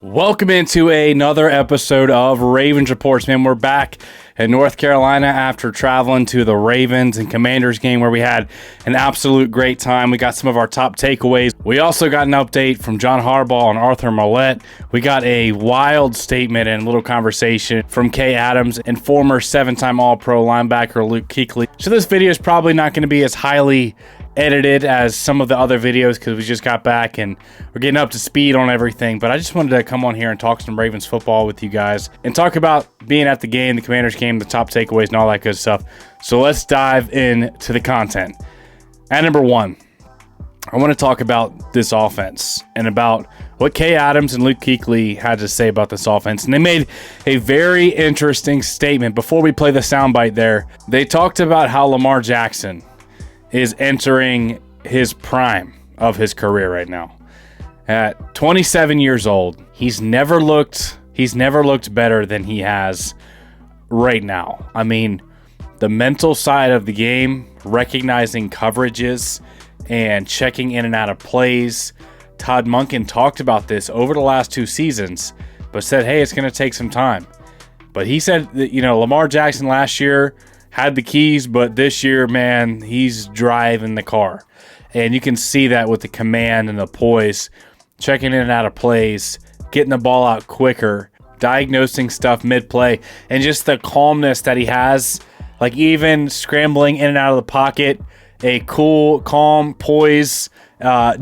Welcome into another episode of Ravens Reports, man. We're back in North Carolina after traveling to the Ravens and Commanders game where we had an absolute great time. We got some of our top takeaways. We also got an update from John Harbaugh and Arthur Millette. We got a wild statement and a little conversation from Kay Adams and former seven-time All-Pro linebacker Luke Kuechly. So this video is probably not going to be as highly edited as some of the other videos because we just got back and we're getting up to speed on everything, but I just wanted to come on here and talk some Ravens football with you guys and talk about being at the game, the Commanders game, the top takeaways and all that good stuff. So let's dive into the content. At number one, I want to talk about this offense and about what Kay Adams and Luke Kuechly had to say about this offense. And they made a very interesting statement. Before we play the soundbite there, they talked about how Lamar Jackson is entering his prime of his career right now. At 27 years old, he's never looked better than he has right now. I mean, the mental side of the game, recognizing coverages and checking in and out of plays. Todd Monken talked about this over the last two seasons, but said, hey, it's going to take some time. But he said that, Lamar Jackson last year had the keys, but this year, man, he's driving the car. And you can see that with the command and the poise, checking in and out of plays, getting the ball out quicker, diagnosing stuff mid-play, and just the calmness that he has, like even scrambling in and out of the pocket, a cool, calm poise,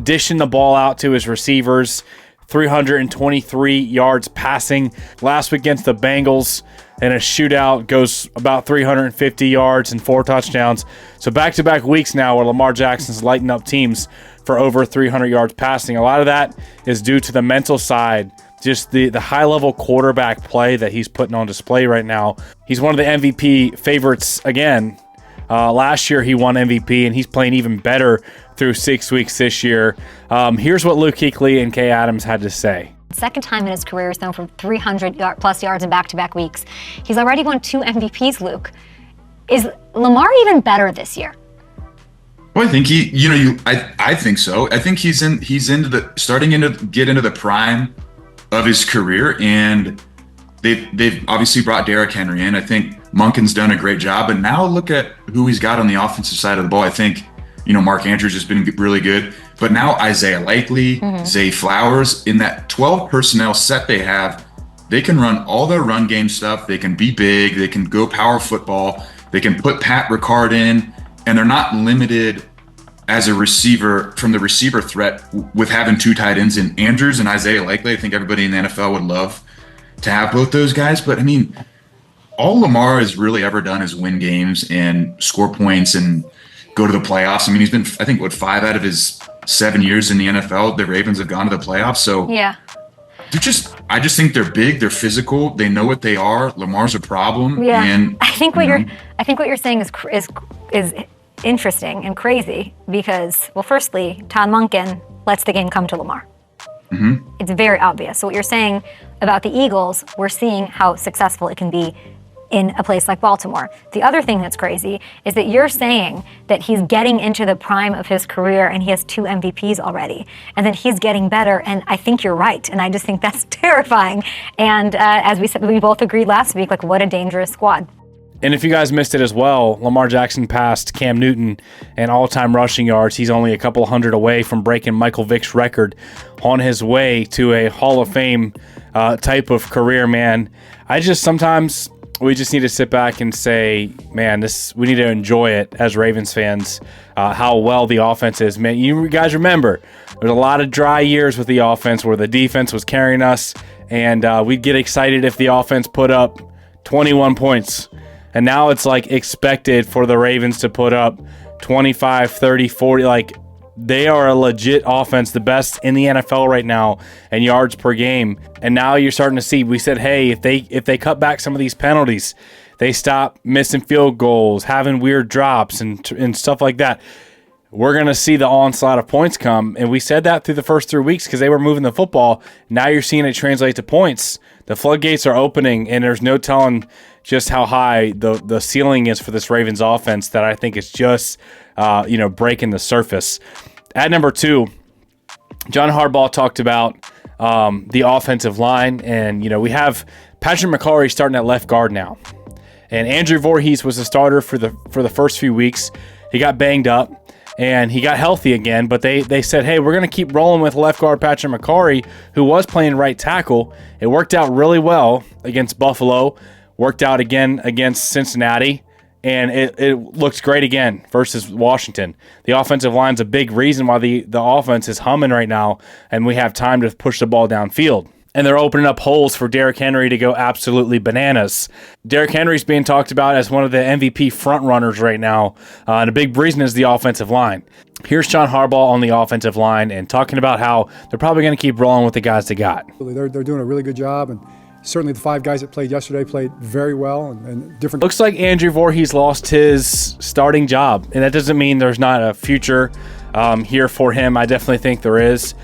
dishing the ball out to his receivers, 323 yards passing. Last week against the Bengals, and a shootout, goes about 350 yards and 4 touchdowns. So back-to-back weeks now where Lamar Jackson's lighting up teams for over 300 yards passing. A lot of that is due to the mental side, just the high-level quarterback play that he's putting on display right now. He's one of the MVP favorites again. Last year he won MVP, and he's playing even better through 6 weeks this year. Here's what Luke Kuechly and Kay Adams had to say. Second time in his career he's thrown for 300-plus yards in back-to-back weeks. He's already won 2 MVPs, Luke. Is Lamar even better this year? Well, I think I think so. I think he's starting to get into the prime of his career, and they've obviously brought Derrick Henry in. I think Monken's done a great job, but now look at who he's got on the offensive side of the ball. I think Mark Andrews has been really good, but now Isaiah Likely, Zay Flowers, in that 12 personnel set they have, they can run all their run game stuff. They can be big. They can go power football. They can put Pat Ricard in, and they're not limited as a receiver from the receiver threat with having 2 tight ends in Andrews and Isaiah Likely. I think everybody in the NFL would love to have both those guys, but I mean, all Lamar has really ever done is win games and score points and go to the playoffs. I mean, he's been, I think, 5 out of his 7 years in the NFL, the Ravens have gone to the playoffs. So yeah, I just think they're big, they're physical, they know what they are. Lamar's a problem. Yeah, and I think what you're saying is interesting and crazy because, well, firstly, Todd Monken lets the game come to Lamar. It's very obvious. So what you're saying about the Eagles, we're seeing how successful it can be in a place like Baltimore. The other thing that's crazy is that you're saying that he's getting into the prime of his career and he has 2 MVPs already, and that he's getting better, and I think you're right, and I just think that's terrifying. And as we said, we both agreed last week, like, what a dangerous squad. And if you guys missed it as well, Lamar Jackson passed Cam Newton in all-time rushing yards. He's only a couple hundred away from breaking Michael Vick's record, on his way to a Hall of Fame type of career, man. Sometimes we just need to sit back and say, man, we need to enjoy it as Ravens fans, how well the offense is. Man, you guys remember, there's a lot of dry years with the offense where the defense was carrying us, and we'd get excited if the offense put up 21 points. And now it's like expected for the Ravens to put up 25, 30, 40. Like, they are a legit offense, the best in the NFL right now in yards per game. And now you're starting to see, we said, hey, if they cut back some of these penalties, they stop missing field goals, having weird drops and stuff like that, we're going to see the onslaught of points come. And we said that through the first 3 weeks because they were moving the football. Now you're seeing it translate to points. The floodgates are opening, and there's no telling just how high the ceiling is for this Ravens offense that I think is just breaking the surface. At number 2, John Harbaugh talked about the offensive line. And, we have Patrick McCarry starting at left guard now. And Andrew Voorhees was the starter for the first few weeks. He got banged up and he got healthy again, but they said, hey, we're going to keep rolling with left guard Patrick McCarry, who was playing right tackle. It worked out really well against Buffalo, worked out again against Cincinnati, and it looks great again versus Washington. The offensive line's a big reason why the offense is humming right now, and we have time to push the ball downfield. And they're opening up holes for Derrick Henry to go absolutely bananas. Derrick Henry's being talked about as one of the MVP front runners right now, and a big reason is the offensive line. Here's John Harbaugh on the offensive line and talking about how they're probably going to keep rolling with the guys they got. They're doing a really good job, and certainly the 5 guys that played yesterday played very well and different. Looks like Andrew Voorhees lost his starting job, and that doesn't mean there's not a future here for him. I definitely think there is.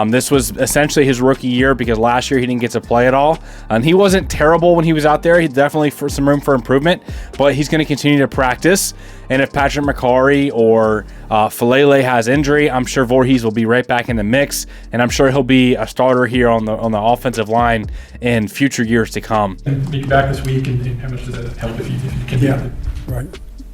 This was essentially his rookie year because last year he didn't get to play at all. And he wasn't terrible when he was out there. He definitely for some room for improvement, but he's going to continue to practice. And if Patrick McCarry or Falele has injury, I'm sure Voorhees will be right back in the mix, and I'm sure he'll be a starter here on the offensive line in future years to come. And be back this week, and how much does that help if you can? Yeah, right.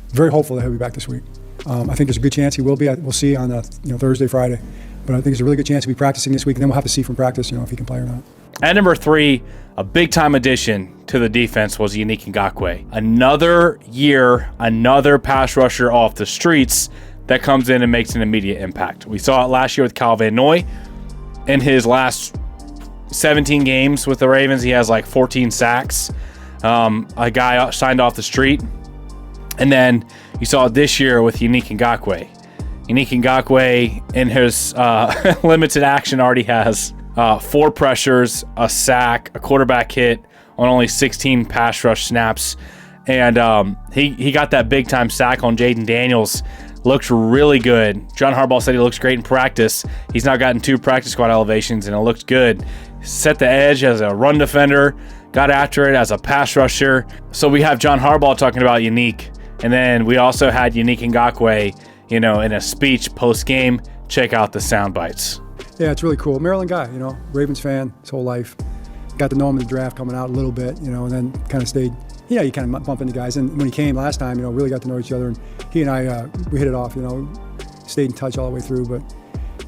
Very hopeful that he'll be back this week. I think there's a good chance he will be. We'll see on Thursday, Friday. But I think there's a really good chance he'll be practicing this week, and then we'll have to see from practice, if he can play or not. At number 3, a big-time addition to the defense was Yannick Ngakoue. Another year, another pass rusher off the streets that comes in and makes an immediate impact. We saw it last year with Kyle Van Noy. In his last 17 games with the Ravens, he has like 14 sacks. A guy signed off the street. And then you saw it this year with Yannick Ngakoue. Yannick Ngakoue, in his limited action, already has 4 pressures, a sack, a quarterback hit on only 16 pass rush snaps. And he got that big-time sack on Jaden Daniels. Looks really good. John Harbaugh said he looks great in practice. He's now gotten 2 practice squad elevations, and it looked good. Set the edge as a run defender, got after it as a pass rusher. So we have John Harbaugh talking about Yannick. And then we also had Yannick Ngakoue, in a speech post-game. Check out the sound bites. Yeah, it's really cool. Maryland guy, Ravens fan his whole life. Got to know him in the draft coming out a little bit, and then kind of stayed. Yeah, you kind of bump into guys. And when he came last time, really got to know each other. And he and I, we hit it off, stayed in touch all the way through. But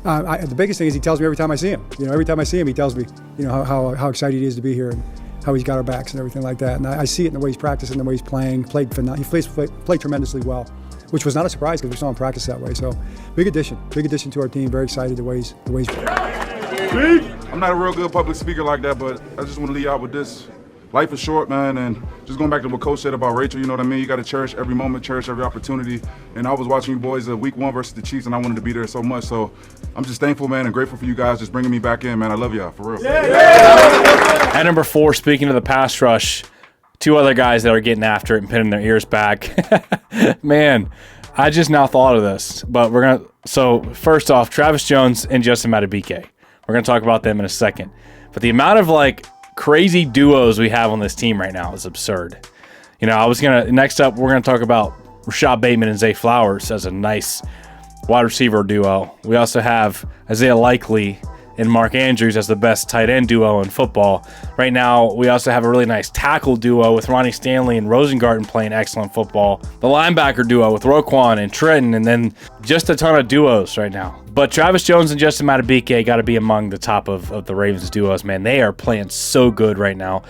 the biggest thing is he tells me every time I see him. Every time I see him, he tells me, how excited he is to be here and how he's got our backs and everything like that. And I see it in the way he's practicing, the way he's playing. He played tremendously well, which was not a surprise because we saw him practice that way. So big addition to our team. Very excited the way he's I'm not a real good public speaker like that, but I just want to leave out with this. Life is short, man, and just going back to what Coach said about Rachel, you know what I mean? You got to cherish every moment, cherish every opportunity. And I was watching you boys week 1 versus the Chiefs, and I wanted to be there so much. So I'm just thankful, man, and grateful for you guys just bringing me back in, man. I love y'all, for real. At number 4, speaking of the pass rush, 2 other guys that are getting after it and pinning their ears back. Man, I just now thought of this, but so first off, Travis Jones and Justin Madubuike. We're going to talk about them in a second. But the amount of crazy duos we have on this team right now is absurd. Next up, we're going to talk about Rashad Bateman and Zay Flowers as a nice wide receiver duo. We also have Isaiah Likely and Mark Andrews as the best tight end duo in football. Right now, we also have a really nice tackle duo with Ronnie Stanley and Rosengarten playing excellent football. The linebacker duo with Roquan and Trenton, and then just a ton of duos right now. But Travis Jones and Justin Madubuike got to be among the top of the Ravens duos, man. They are playing so good right now.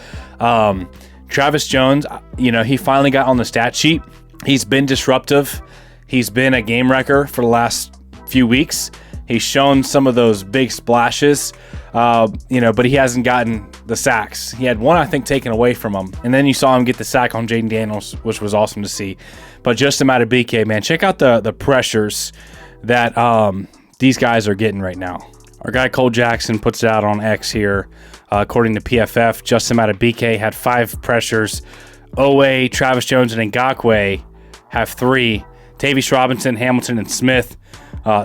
Travis Jones, he finally got on the stat sheet. He's been disruptive. He's been a game wrecker for the last few weeks. He's shown some of those big splashes, but he hasn't gotten the sacks. He had one, I think, taken away from him. And then you saw him get the sack on Jaden Daniels, which was awesome to see. But Justin Madubuike, man, check out the pressures that these guys are getting right now. Our guy Cole Jackson puts it out on X here. According to PFF, Justin Madubuike had 5 pressures. Owe, Travis Jones, and Ngakoue have 3. Tavius Robinson, Hamilton, and Smith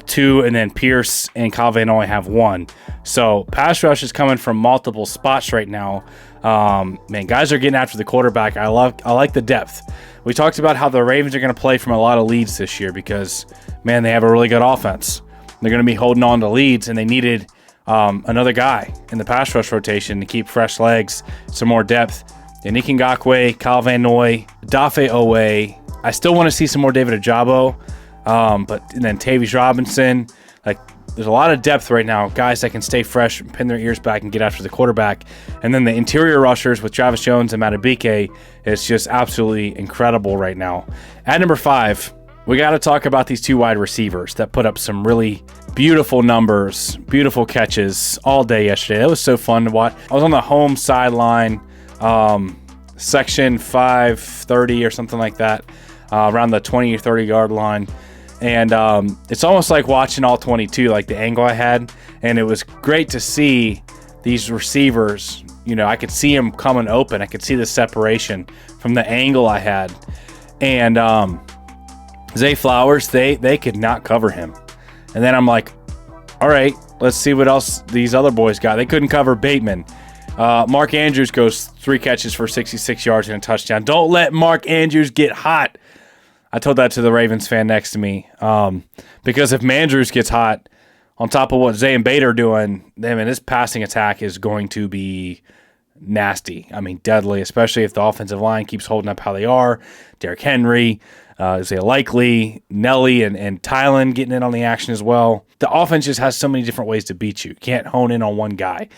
2, and then Pierce and Kyle Van Noy have 1. So pass rush is coming from multiple spots right now. Man, guys are getting after the quarterback. I like the depth. We talked about how the Ravens are going to play from a lot of leads this year because, man, they have a really good offense. They're going to be holding on to leads, and they needed another guy in the pass rush rotation to keep fresh legs, some more depth. Yannick Ngakoue, Kyle Van Noy, Dafe Owe. I still want to see some more David Ojabo, and then Tavius Robinson. Like, there's a lot of depth right now, guys that can stay fresh, pin their ears back, and get after the quarterback. And then the interior rushers with Travis Jones and Matabike is just absolutely incredible right now. At number 5, we got to talk about these 2 wide receivers that put up some really beautiful numbers, beautiful catches all day yesterday. That was so fun to watch. I was on the home sideline, section 530 or something like that, around the 20 or 30 yard line. And it's almost like watching all 22, like the angle I had. And it was great to see these receivers. You know, I could see them coming open. I could see the separation from the angle I had. And Zay Flowers, they could not cover him. And then I'm like, all right, let's see what else these other boys got. They couldn't cover Bateman. Mark Andrews goes 3 catches for 66 yards and a touchdown. Don't let Mark Andrews get hot. I told that to the Ravens fan next to me, because if Mandrews gets hot, on top of what Zay and Bader are doing, I mean, this passing attack is going to be nasty. I mean, deadly, especially if the offensive line keeps holding up how they are. Derrick Henry, Zay Likely, Nelly, and Tylen getting in on the action as well. The offense just has so many different ways to beat you. You can't hone in on one guy.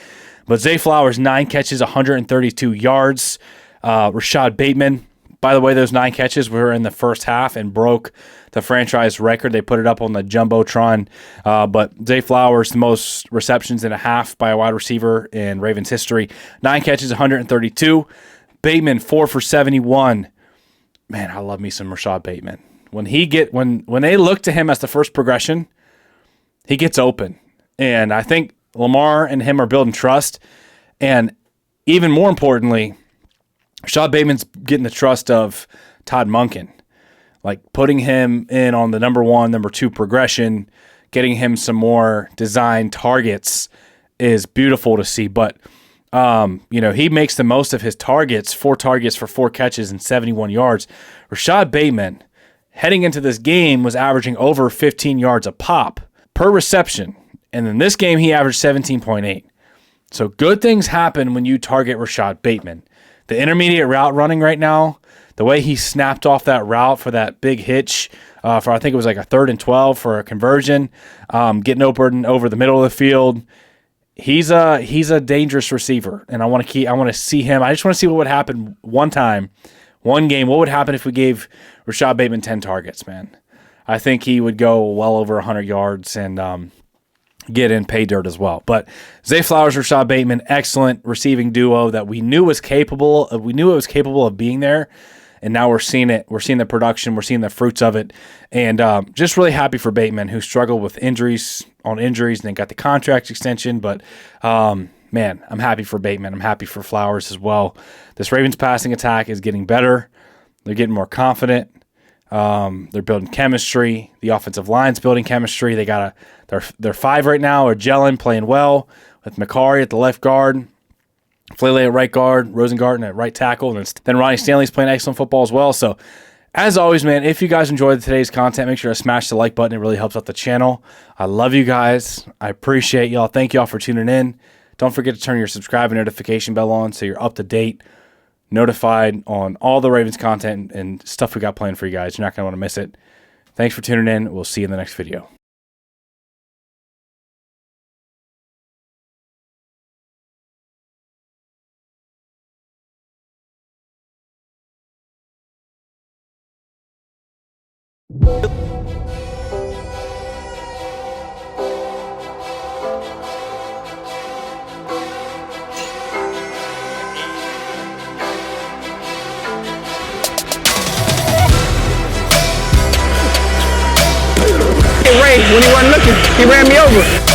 But Zay Flowers, 9 catches, 132 yards. Rashad Bateman, by the way, those 9 catches were in the first half and broke the franchise record. They put it up on the Jumbotron. But Zay Flowers, the most receptions in a half by a wide receiver in Ravens history. 9 catches, 132. Bateman, 4 for 71. Man, I love me some Rashad Bateman. When they look to him as the first progression, he gets open. And I think Lamar and him are building trust. And even more importantly, Rashad Bateman's getting the trust of Todd Monken, like putting him in on the number 1, number 2 progression, getting him some more design targets is beautiful to see. But, he makes the most of his targets, 4 targets for 4 catches and 71 yards. Rashad Bateman, heading into this game, was averaging over 15 yards a pop per reception. And in this game, he averaged 17.8. So good things happen when you target Rashad Bateman. The intermediate route running right now, the way he snapped off that route for that big hitch, for I think it was like a 3rd and 12 for a conversion, getting open over the middle of the field. He's a dangerous receiver, and I want to see him. I just want to see what would happen one game. What would happen if we gave Rashad Bateman 10 targets, man? I think he would go well over 100 yards and get in pay dirt as well. But Zay Flowers, Rashad Bateman, excellent receiving duo that we knew was capable of. We knew it was capable of being there, and now we're seeing it. We're seeing the production. We're seeing the fruits of it, and just really happy for Bateman, who struggled with injuries and then got the contract extension. But man, I'm happy for Bateman. I'm happy for Flowers as well. This Ravens passing attack is getting better. They're getting more confident. They're building chemistry. The offensive line's building chemistry. They got their 5 right now are gelling, playing well with Macari at the left guard, Flele at right guard, Rosengarten at right tackle, and then Ronnie Stanley's playing excellent football as well. So, as always, man, if you guys enjoyed today's content, make sure to smash the like button. It really helps out the channel. I love you guys. I appreciate y'all. Thank y'all for tuning in. Don't forget to turn your subscribe and notification bell on so you're up to date, notified on all the Ravens content and stuff we got planned for you guys. You're not going to want to miss it. Thanks for tuning in. We'll see you in the next video. When he wasn't looking, he ran me over.